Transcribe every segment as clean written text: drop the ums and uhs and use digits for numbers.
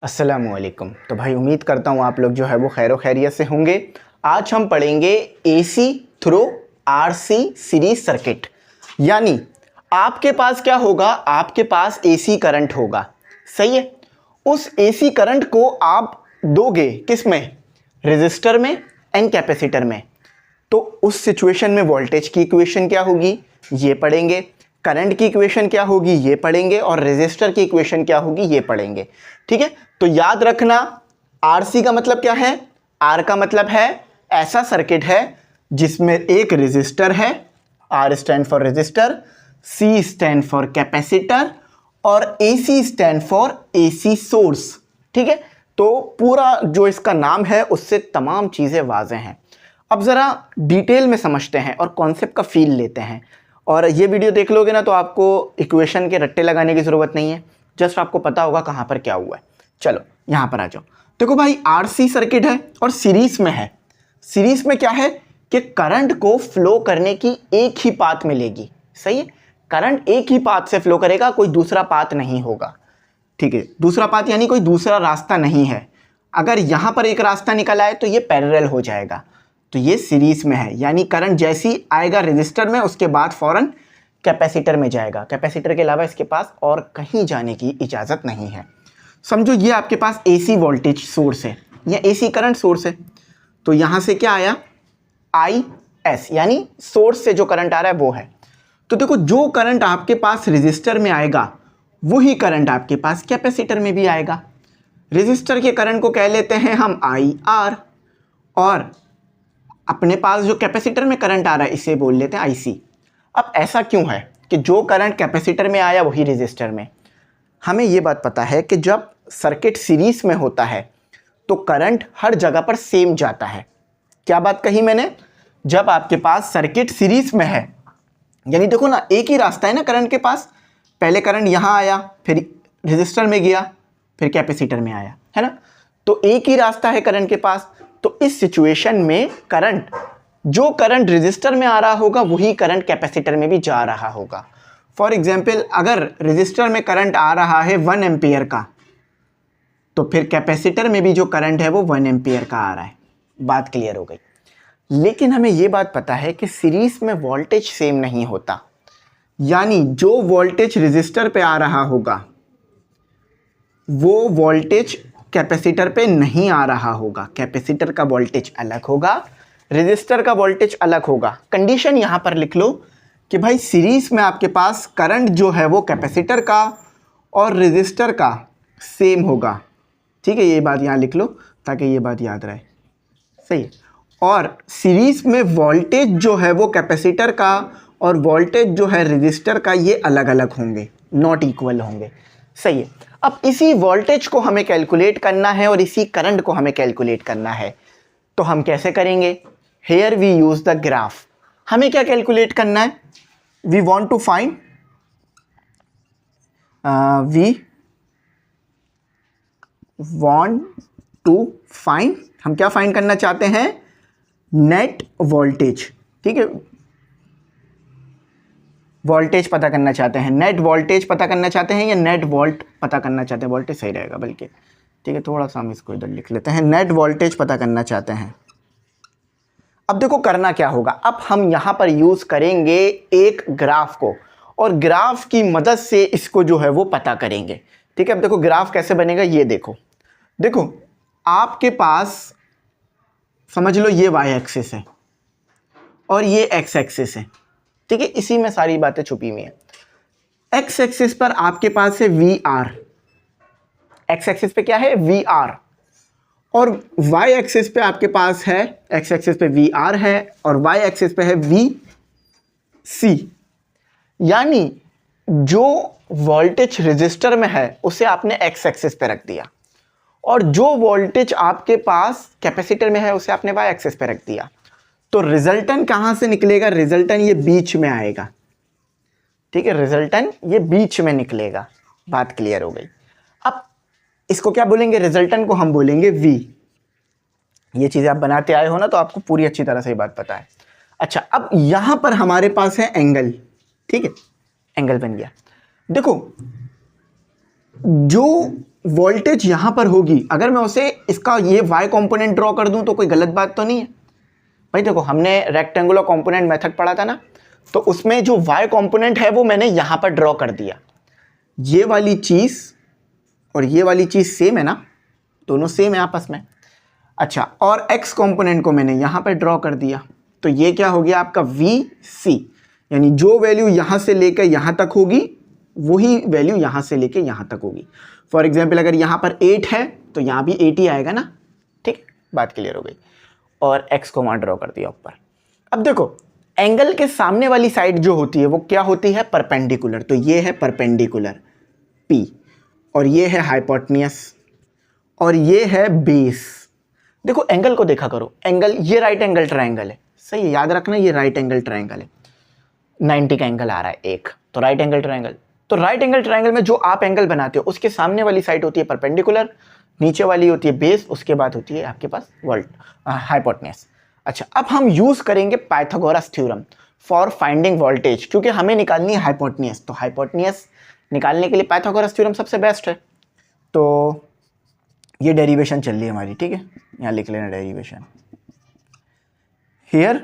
अस्सलामुअलैकुम। तो भाई उम्मीद करता हूँ आप लोग जो है वो खैर खैरियत से होंगे। आज हम पढ़ेंगे AC through RC series circuit. यानी आपके पास क्या होगा, आपके पास एसी करंट होगा, सही है। उस एसी करंट को आप दोगे किस में, रेजिस्टर में एंड कैपेसिटर में। तो उस सिचुएशन में वोल्टेज की इक्वेशन क्या होगी ये पढ़ेंगे, करंट की इक्वेशन क्या होगी ये पढ़ेंगे, और रेजिस्टर की इक्वेशन क्या होगी ये पढ़ेंगे। ठीक है, तो याद रखना आरसी का मतलब क्या है, आर का मतलब है ऐसा सर्किट है जिसमें एक रेजिस्टर है, R stand for resistor, C stand for capacitor और AC stand for AC source. ठीक है, तो पूरा जो इसका नाम है उससे तमाम चीजें वाज़ेह हैं। अब ज़रा डिटेल में समझते हैं और कॉन्सेप्ट का फील लेते हैं। और ये वीडियो देख लोगे ना तो आपको इक्वेशन के रट्टे लगाने की ज़रूरत नहीं है, जस्ट आपको पता होगा कहाँ पर क्या हुआ है। चलो यहाँ पर आ जाओ। देखो भाई आरसी सर्किट है और सीरीज में है। सीरीज में क्या है कि करंट को फ्लो करने की एक ही पाथ मिलेगी, सही है। करंट एक ही पाथ से फ्लो करेगा, कोई दूसरा पाथ नहीं होगा। ठीक है, दूसरा पाथ यानी कोई दूसरा रास्ता नहीं है। अगर यहाँ पर एक रास्ता निकल आए तो ये पैरेलल हो जाएगा। तो ये सीरीज में है, यानी करंट जैसी आएगा रजिस्टर में उसके बाद फौरन कैपेसिटर में जाएगा। कैपेसिटर के अलावा इसके पास और कहीं जाने की इजाज़त नहीं है। समझो ये आपके पास एसी वोल्टेज सोर्स है या एसी करंट सोर्स है। तो यहाँ से क्या आया, आई एस, यानी सोर्स से जो करंट आ रहा है वो है। तो देखो जो करंट आपके पास रजिस्टर में आएगा वही करंट आपके पास कैपेसिटर में भी आएगा। रजिस्टर के करंट को कह लेते हैं हम आई आर, और अपने पास जो कैपेसिटर में करंट आ रहा है इसे बोल लेते हैं आईसी। अब ऐसा क्यों है कि जो करंट कैपेसिटर में आया वही रजिस्टर में। हमें ये बात पता है कि जब सर्किट सीरीज में होता है तो करंट हर जगह पर सेम जाता है। क्या बात कही मैंने, जब आपके पास सर्किट सीरीज में है यानी देखो ना एक ही रास्ता है ना करंट के पास। पहले करंट यहाँ आया, फिर रजिस्टर में गया, फिर कैपेसिटर में आया, है ना। तो एक ही रास्ता है करंट के पास। तो इस सिचुएशन में करंट, जो करंट रजिस्टर में आ रहा होगा वही करंट कैपेसिटर में भी जा रहा होगा। फॉर एग्जाम्पल अगर रजिस्टर में करंट आ रहा है 1 एम्पियर का, तो फिर कैपेसिटर में भी जो करंट है वो 1 एम्पियर का आ रहा है। बात क्लियर हो गई। लेकिन हमें ये बात पता है कि सीरीज में वोल्टेज सेम नहीं होता, यानी जो वोल्टेज रजिस्टर पे आ रहा होगा वो वोल्टेज कैपेसिटर पे नहीं आ रहा होगा। कैपेसिटर का वोल्टेज अलग होगा, रजिस्टर का वोल्टेज अलग होगा। कंडीशन यहाँ पर लिख लो कि भाई सीरीज में आपके पास करंट जो है वो कैपेसिटर का और रजिस्टर का सेम होगा। ठीक है, ये बात यहाँ लिख लो ताकि ये बात याद रहे, सही है। और सीरीज में वोल्टेज जो है वो कैपेसिटर का और वोल्टेज जो है रजिस्टर का ये अलग अलग होंगे, नॉट इक्वल होंगे, सही है। अब इसी वोल्टेज को हमें कैलकुलेट करना है और इसी करंट को हमें कैलकुलेट करना है। तो हम कैसे करेंगे, here we use the graph. हमें क्या कैलकुलेट करना है, वी वांट टू फाइंड हम क्या फाइंड करना चाहते हैं, नेट वोल्टेज। ठीक है, वोल्टेज पता करना चाहते हैं, नेट वोल्टेज पता करना चाहते हैं या नेट वोल्ट पता करना चाहते हैं, वोल्टेज सही रहेगा बल्कि। ठीक है, थोड़ा सा हम इसको इधर लिख लेते हैं, नेट वोल्टेज पता करना चाहते हैं। अब देखो करना क्या होगा, अब हम यहाँ पर यूज़ करेंगे एक ग्राफ को और ग्राफ की मदद से इसको जो है वो पता करेंगे। ठीक है, अब देखो ग्राफ कैसे बनेगा ये देखो। देखो आपके पास समझ लो ये वाई एक्सिस है और ये एक्स एक्सिस है। ठीक है, इसी में सारी बातें छुपी हुई हैं। एक्स एक्सिस पर आपके पास है वी आर, एक्स एक्सिस पे क्या है वी आर, और वाई एक्सिस पे आपके पास है, एक्स एक्सिस पे वी आर है और वाई एक्सिस पे है वी सी। यानी जो वोल्टेज रजिस्टर में है उसे आपने एक्स एक्सिस पे रख दिया और जो वोल्टेज आपके पास कैपेसिटर में है उसे आपने वाई एक्सिस पे रख दिया। तो रिजल्टेंट कहां से निकलेगा, रिजल्टेंट ये बीच में आएगा। ठीक है, रिजल्टेंट ये बीच में निकलेगा। बात क्लियर हो गई। अब इसको क्या बोलेंगे, रिजल्टेंट को हम बोलेंगे V। ये चीजें आप बनाते आए हो ना तो आपको पूरी अच्छी तरह से ये बात पता है। अच्छा, अब यहां पर हमारे पास है एंगल। ठीक है, एंगल बन गया। देखो जो वोल्टेज यहाँ पर होगी, अगर मैं उसे इसका ये y कंपोनेंट ड्रॉ कर दूं तो कोई गलत बात तो नहीं है भाई। देखो हमने रेक्टेंगुलर कंपोनेंट मेथड पढ़ा था ना, तो उसमें जो y कंपोनेंट है वो मैंने यहाँ पर ड्रॉ कर दिया। ये वाली चीज़ और ये वाली चीज़ सेम है ना, दोनों सेम है आपस में। अच्छा, और x कंपोनेंट को मैंने यहाँ पर ड्रॉ कर दिया, तो ये क्या हो गया आपका VC, यानी जो वैल्यू यहाँ से लेकर यहाँ तक होगी वही वैल्यू यहाँ से लेकर यहाँ तक होगी। फॉर एग्जाम्पल अगर यहाँ पर 8 है तो यहाँ भी 8 ही आएगा ना, ठीक, बात क्लियर हो गई। और x को वहाँ ड्रॉ कर दिया ऊपर। अब देखो एंगल के सामने वाली साइड जो होती है वो क्या होती है, परपेंडिकुलर, तो ये है परपेंडिकुलर P, और ये है हाइपोटेन्यूस, और ये है बेस। देखो एंगल को देखा करो, एंगल ये राइट एंगल ट्रायंगल है, सही है, याद रखना ये राइट एंगल ट्रायंगल है, 90 का एंगल आ रहा है एक, तो राइट एंगल ट्रायंगल। तो राइट एंगल ट्रायंगल में जो आप एंगल बनाते हो उसके सामने वाली साइड होती है परपेंडिकुलर, नीचे वाली होती है बेस, उसके बाद होती है आपके पास हाइपोटेन्यूस। अच्छा, अब हम यूज करेंगे Pythagoras theorem for finding voltage, क्योंकि हमें निकालनी है हाइपोटेन्यूस, तो हाइपोटेन्यूस निकालने के लिए पाइथागोरस थ्योरम सबसे बेस्ट है। तो ये डेरिवेशन चल रही है हमारी, ठीक है, यहाँ लिख लेना डेरिवेशन। हियर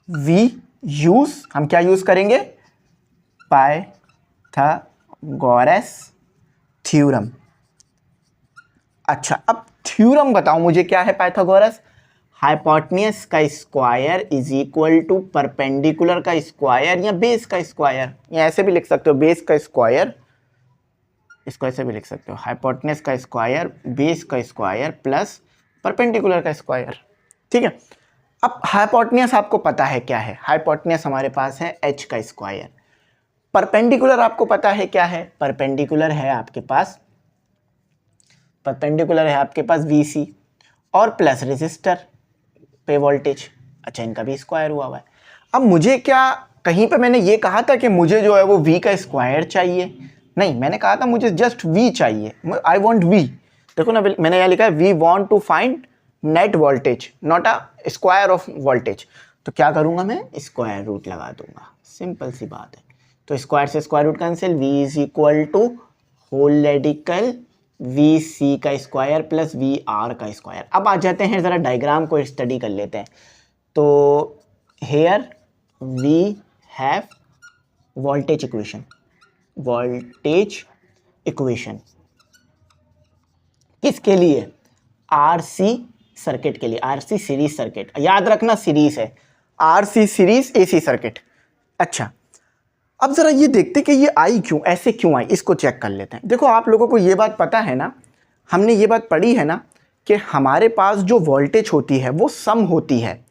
वी यूज, हम क्या यूज करेंगे, पाइथागोरस थ्योरम। अच्छा, अब थ्योरम बताओ मुझे क्या है पाइथागोरस, हाइपोटेन्यूस का square is equal to perpendicular का स्क्वायर या बेस का स्क्वायर, या ऐसे भी लिख सकते हो बेस का स्क्वायर, इसको ऐसे भी लिख सकते हो हाइपोटेन्यूस का स्क्वायर बेस का स्क्वायर प्लस परपेंडिकुलर का स्क्वायर, ठीक है। अब हाइपोटेन्यूस आपको पता है क्या है, हाइपोटेन्यूस हमारे पास है h का स्क्वायर। परपेंडिकुलर आपको पता है क्या है, परपेंडिकुलर है आपके पास, परपेंडिकुलर है आपके पास VC और प्लस रेजिस्टर पे वोल्टेज। अच्छा, इनका भी स्क्वायर हुआ है। अब मुझे क्या, कहीं पे मैंने ये कहा था कि मुझे जो है वो V का स्क्वायर चाहिए, नहीं, मैंने कहा था मुझे जस्ट V चाहिए, आई वॉन्ट V। देखो ना, मैंने यहाँ लिखा है we want to find net voltage not a square of voltage. तो क्या करूँगा मैं, स्क्वायर रूट लगा दूंगा, सिंपल सी बात है। तो स्क्वायर से square root cancel, V is equal to whole radical VC का स्क्वायर प्लस VR का स्क्वायर। अब आ जाते हैं ज़रा डायग्राम को स्टडी कर लेते हैं। तो here we have voltage equation, voltage equation किसके लिए, RC सर्किट के लिए, RC सीरीज सर्किट, याद रखना सीरीज है, RC सीरीज AC सर्किट। अच्छा, अब जरा ये देखते कि ये आई क्यों, ऐसे क्यों आई, इसको चेक कर लेते हैं। देखो आप लोगों को ये बात पता है ना, हमने ये बात पढ़ी है ना कि हमारे पास जो वोल्टेज होती है वो सम होती है,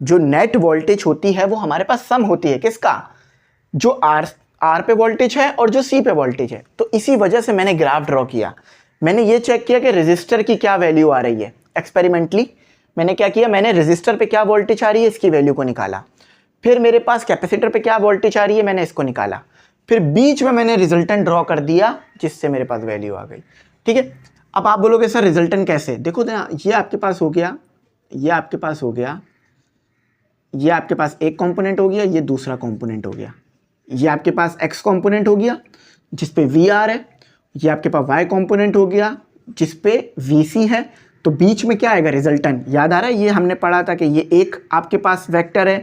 जो नेट वोल्टेज होती है वो हमारे पास सम होती है, किसका, जो R पे वोल्टेज है और जो C पे वोल्टेज है। तो इसी वजह से मैंने ग्राफ ड्रॉ किया, मैंने ये चेक किया कि रेजिस्टर की क्या वैल्यू आ रही है। एक्सपेरिमेंटली मैंने क्या किया, मैंने रेजिस्टर पे क्या वोल्टेज आ रही है इसकी वैल्यू को निकाला, फिर मेरे पास कैपेसिटर पे क्या वोल्टेज आ रही है मैंने इसको निकाला, फिर बीच में मैंने रिजल्टेंट ड्रॉ कर दिया जिससे मेरे पास वैल्यू आ गई, ठीक है। अब आप बोलोगे सर रिजल्टेंट कैसे, देखो ना, ये आपके पास हो गया, ये आपके पास हो गया, ये आपके पास एक कंपोनेंट हो गया, ये दूसरा कंपोनेंट हो गया, ये आपके पास x कंपोनेंट हो गया जिस पे VR है, ये आपके पास y कंपोनेंट हो गया जिस पे VC है। तो बीच में क्या आएगा, रिजल्टेंट, याद आ रहा है, ये हमने पढ़ा था कि ये एक आपके पास वेक्टर है,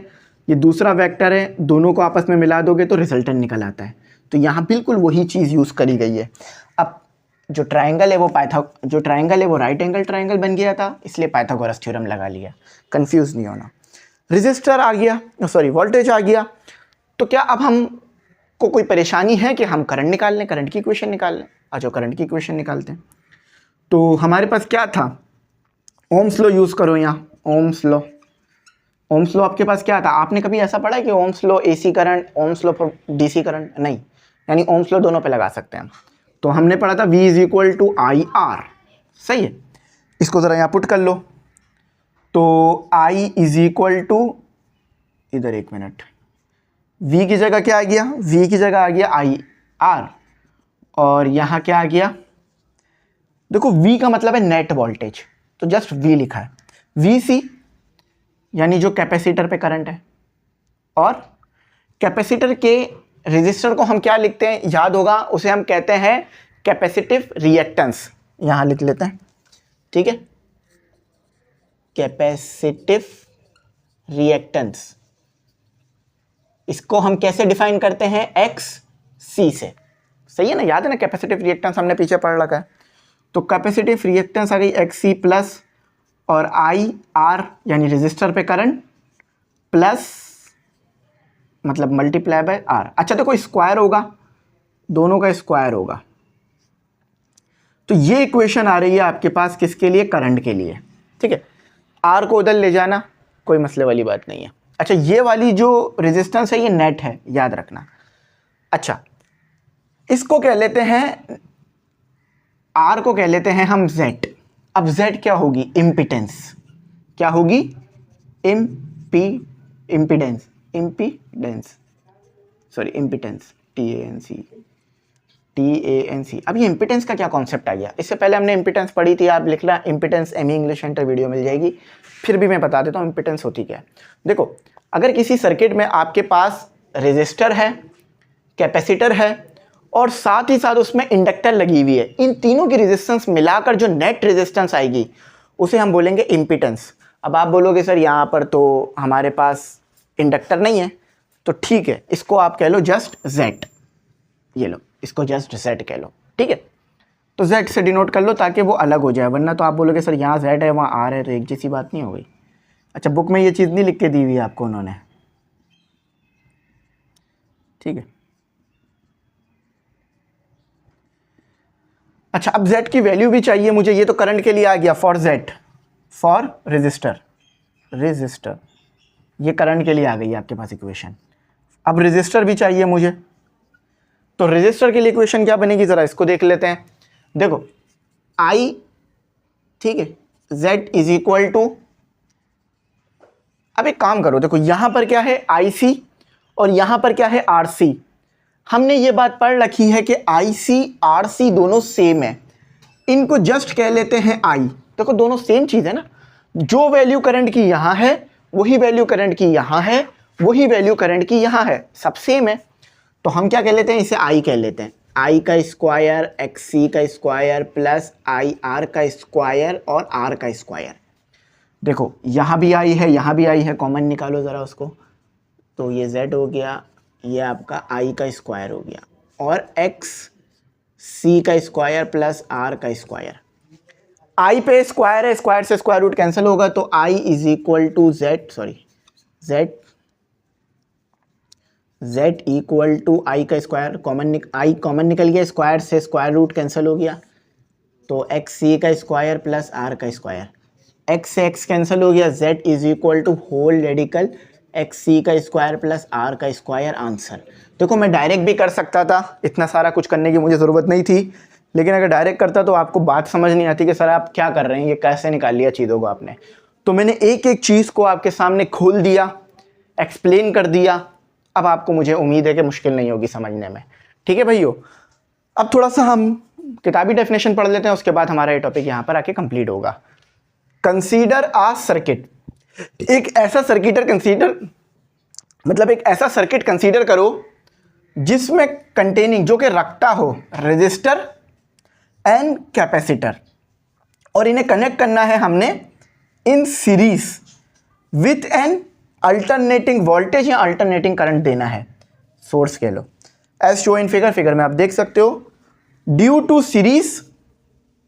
ये दूसरा वेक्टर है, दोनों को आपस में मिला दोगे तो रिजल्टेंट निकल आता है। तो यहाँ बिल्कुल वही चीज़ यूज़ करी गई है। अब जो ट्रायंगल है वो राइट एंगल ट्रायंगल बन गया था, इसलिए पाइथागोरस थ्योरम लगा लिया, कंफ्यूज नहीं होना। रेजिस्टर आ गया, सॉरी वोल्टेज आ गया, तो क्या अब हम को कोई परेशानी है कि हम करंट निकाल लें, करंट की इक्वेशन निकाल लें। अच्छा, करंट की इक्वेशन निकालते हैं। तो हमारे पास क्या था, ओम्स लॉ यूज़ करो यहाँ, ओम्स लॉ। ओम्स लॉ आपके पास क्या था, आपने कभी ऐसा पढ़ा है कि Ohm's law AC current, Ohm's law for DC current, नहीं, यानी ओम्स लॉ दोनों पे लगा सकते हैं। तो हमने पढ़ा था V is equal to IR, सही है। इसको ज़रा यहाँ पुट कर लो, तो I इज इक्वल टू, इधर एक मिनट, V की जगह क्या आ गया, V की जगह आ गया IR, और यहाँ क्या आ गया, देखो V का मतलब है नेट वोल्टेज, तो जस्ट V लिखा है, VC यानी जो कैपेसिटर पे करंट है, और कैपेसिटर के रेजिस्टर को हम क्या लिखते हैं, याद होगा, उसे हम कहते हैं कैपेसिटिव रिएक्टेंस, यहां लिख लेते हैं, ठीक है, कैपेसिटिव रिएक्टेंस, इसको हम कैसे डिफाइन करते हैं, एक्स सी से, सही है ना, याद है ना, कैपेसिटिव रिएक्टेंस हमने पीछे पढ़ रखा है। तो कैपेसिटिव रिएक्टेंस आ गई एक्स सी प्लस और आई आर यानी रेजिस्टर पे करंट प्लस मतलब मल्टीप्लाई बाय आर। अच्छा देखो स्क्वायर होगा, दोनों का स्क्वायर होगा, तो ये इक्वेशन आ रही है आपके पास किसके लिए, करंट के लिए, ठीक है। आर को उधर ले जाना कोई मसले वाली बात नहीं है। अच्छा ये वाली जो रेजिस्टेंस है ये नेट है, याद रखना। अच्छा इसको कह लेते हैं, आर को कह लेते हैं हम जेड। अब जेड क्या होगी, इम्पिडेंस, क्या होगी, इम्पीडेंस, सॉरी इम्पिडेंस, TANC। अब ये इम्पिडेंस का क्या कॉन्सेप्ट आ गया, इससे पहले हमने इम्पिडेंस पढ़ी थी, आप लिख ला impedance, ME English centre video मिल जाएगी, फिर भी मैं बता देता हूँ इम्पिडेंस होती क्या है। देखो अगर किसी सर्किट में आपके पास रेजिस्टर है, कैपेसिटर है और साथ ही साथ उसमें इंडक्टर लगी हुई है, इन तीनों की रेजिस्टेंस मिलाकर जो नेट रेजिस्टेंस आएगी उसे हम बोलेंगे इम्पिडेंस। अब आप बोलोगे सर यहाँ पर तो हमारे पास इंडक्टर नहीं है, तो ठीक है इसको आप कह लो जस्ट Z, ये लो इसको जस्ट Z कह लो, ठीक है। तो Z से डिनोट कर लो ताकि वो अलग हो जाए, वरना तो आप बोलोगे सर यहाँ Z है वहाँ R है, तो एक जैसी बात नहीं हो गई। अच्छा बुक में ये चीज़ नहीं लिख के दी हुई है आपको उन्होंने, ठीक है। अच्छा अब Z की वैल्यू भी चाहिए मुझे, ये तो करंट के लिए आ गया, फॉर Z, फॉर रेजिस्टर, ये करंट के लिए आ गई है आपके पास इक्वेशन। अब रेजिस्टर भी चाहिए मुझे, तो रेजिस्टर के लिए इक्वेशन क्या बनेगी, जरा इसको देख लेते हैं। देखो I, ठीक है, Z इज इक्वल टू, अब एक काम करो, देखो यहां पर क्या है IC और यहां पर क्या है RC। हमने ये बात पढ़ रखी है कि IC RC दोनों सेम है, इनको जस्ट कह लेते हैं I। देखो दोनों सेम चीज है ना, जो वैल्यू करंट की यहां है वही वैल्यू करंट की यहां है, वही वैल्यू करंट की यहां है, सब सेम है, तो हम क्या कह लेते हैं, इसे I कह लेते हैं। I का स्क्वायर XC का स्क्वायर प्लस IR का स्क्वायर और R का स्क्वायर। देखो यहाँ भी I है, यहाँ भी I है, कॉमन निकालो ज़रा उसको, तो ये Z हो गया, ये आपका I का स्क्वायर हो गया, और XC का स्क्वायर प्लस R का स्क्वायर। I पे स्क्वायर है, स्क्वायर से स्क्वायर रूट कैंसिल होगा, तो I is equal to Z equal to I का स्क्वायर, I कॉमन निकल गया, स्क्वायर से स्क्वायर रूट कैंसिल हो गया, तो XC का स्क्वायर प्लस R का स्क्वायर, X से X कैंसिल हो गया, Z is equal to whole radical XC का स्क्वायर प्लस R का स्क्वायर, आंसर। देखो मैं डायरेक्ट भी कर सकता था, इतना सारा कुछ करने की मुझे ज़रूरत नहीं थी, लेकिन अगर डायरेक्ट करता तो आपको बात समझ नहीं आती कि सर आप क्या कर रहे हैं, ये कैसे निकाल लिया चीज़ों को आपने। तो मैंने एक एक चीज़ को आपके सामने खोल दिया, एक्सप्लेन कर दिया, अब आपको मुझे उम्मीद है कि मुश्किल नहीं होगी समझने में, ठीक है भाइयों। अब थोड़ा सा हम किताबी डेफिनेशन पढ़ लेते हैं, उसके बाद हमारा ये टॉपिक यहाँ पर आके कंप्लीट होगा। कंसीडर आ सर्किट, एक ऐसा सर्किट कंसीडर करो जिसमें कंटेनिंग, जो कि रखता हो रेजिस्टर एंड कैपेसिटर, और इन्हें कनेक्ट करना है हमने in series with an alternating voltage या अल्टरनेटिंग करंट देना है, सोर्स कह लो, एज शो इन फिगर में आप देख सकते हो। ड्यू टू सीरीज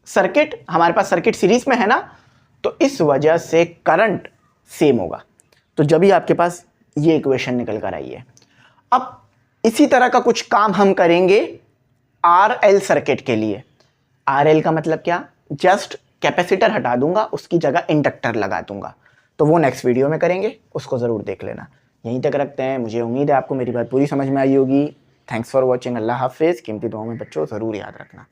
सर्किट, हमारे पास सर्किट सीरीज में है ना, तो इस वजह से करंट सेम होगा, तो जब भी आपके पास ये इक्वेशन निकल कर आई है। अब इसी तरह का कुछ काम हम करेंगे RL सर्किट के लिए। RL का मतलब क्या, जस्ट कैपेसिटर हटा दूंगा, उसकी जगह इंडक्टर लगा दूंगा, तो वो नेक्स्ट वीडियो में करेंगे, उसको ज़रूर देख लेना। यहीं तक रखते हैं, मुझे उम्मीद है आपको मेरी बात पूरी समझ में आई होगी। थैंक्स फॉर वॉचिंग, अल्लाह हाफिज़। कीमती दुआओं में बच्चों ज़रूर याद रखना।